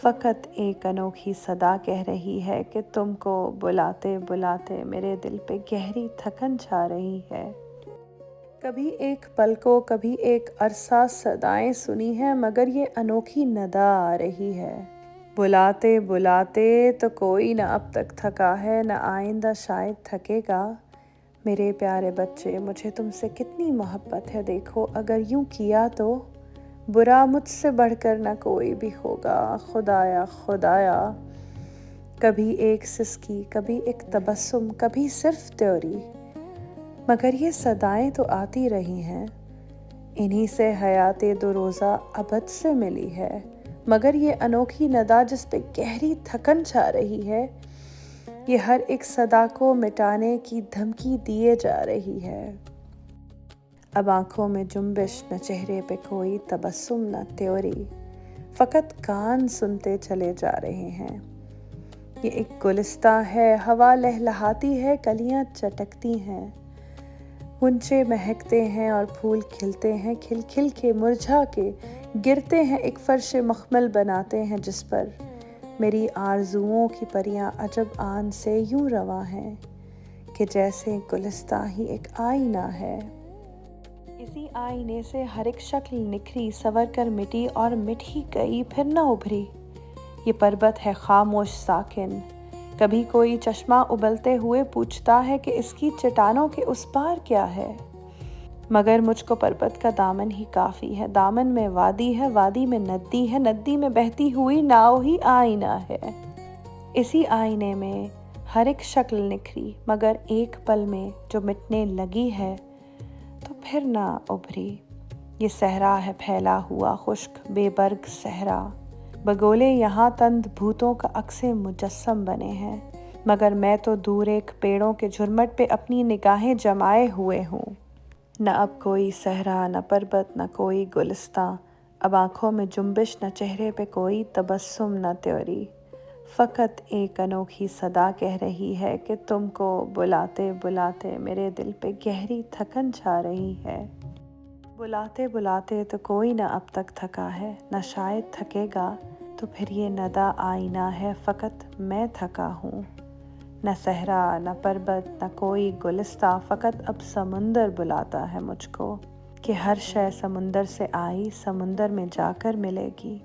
فقط ایک انوکھی صدا کہہ رہی ہے کہ تم کو بلاتے بلاتے میرے دل پہ گہری تھکن چھا رہی ہے۔ کبھی ایک پل کو کبھی ایک عرصہ صدائیں سنی ہیں، مگر یہ انوکھی ندا آ رہی ہے۔ بلاتے بلاتے تو کوئی نہ اب تک تھکا ہے، نہ آئندہ شاید تھکے گا۔ میرے پیارے بچے، مجھے تم سے کتنی محبت ہے، دیکھو اگر یوں کیا تو برا مجھ سے بڑھ کر نہ کوئی بھی ہوگا۔ خدایا خدایا، کبھی ایک سسکی، کبھی ایک تبسم، کبھی صرف تیوری، مگر یہ صدائیں تو آتی رہی ہیں۔ انہی سے حیات دو روزہ ابد سے ملی ہے، مگر یہ انوکھی ندا جس پہ گہری تھکن چھا رہی ہے، یہ ہر ایک صدا کو مٹانے کی دھمکی دیے جا رہی ہے۔ اب آنکھوں میں جنبش، نہ چہرے پہ کوئی تبسم، نہ تیوری، فقط کان سنتے چلے جا رہے ہیں۔ یہ ایک گلستاں ہے، ہوا لہلہاتی ہے، کلیاں چٹکتی ہیں، غنچے مہکتے ہیں اور پھول کھلتے ہیں، کھل کھل کے مرجھا کے گرتے ہیں، ایک فرش مخمل بناتے ہیں جس پر میری آرزوؤں کی پریاں عجب آن سے یوں رواں ہیں کہ جیسے گلستاں ہی ایک آئینہ ہے۔ اسی آئینے سے ہر ایک شکل نکھری، سنور کر مٹی اور مٹ ہی گئی، پھر نہ ابھری۔ یہ پربت ہے خاموش ساکن، کبھی کوئی چشمہ ابلتے ہوئے پوچھتا ہے کہ اس کی چٹانوں کے اس پار کیا ہے، مگر مجھ کو پربت کا دامن ہی کافی ہے۔ دامن میں وادی ہے، وادی میں ندی ہے، ندی میں بہتی ہوئی ناؤ ہی آئینہ ہے۔ اسی آئینے میں ہر ایک شکل نکھری، مگر ایک پل میں جو مٹنے لگی ہے تو پھر نہ ابھری۔ یہ صحرا ہے پھیلا ہوا، خشک بے برگ صحرا، بگولے یہاں تند بھوتوں کا عکس مجسم بنے ہیں، مگر میں تو دور ایک پیڑوں کے جھرمٹ پہ اپنی نگاہیں جمائے ہوئے ہوں۔ نہ اب کوئی صحرا، نہ پربت، نہ کوئی گلستاں، اب آنکھوں میں جنبش، نہ چہرے پہ کوئی تبسم، نہ تیوری، فقط ایک انوکھی صدا کہہ رہی ہے کہ تم کو بلاتے بلاتے میرے دل پہ گہری تھکن چھا رہی ہے۔ بلاتے بلاتے تو کوئی نہ اب تک تھکا ہے، نہ شاید تھکے گا، تو پھر یہ ندا آئینہ ہے، فقط میں تھکا ہوں۔ نہ صحرا، نہ پربت، نہ کوئی گلستاں، فقط اب سمندر بلاتا ہے مجھ کو کہ ہر شے سمندر سے آئی، سمندر میں جا کر ملے گی۔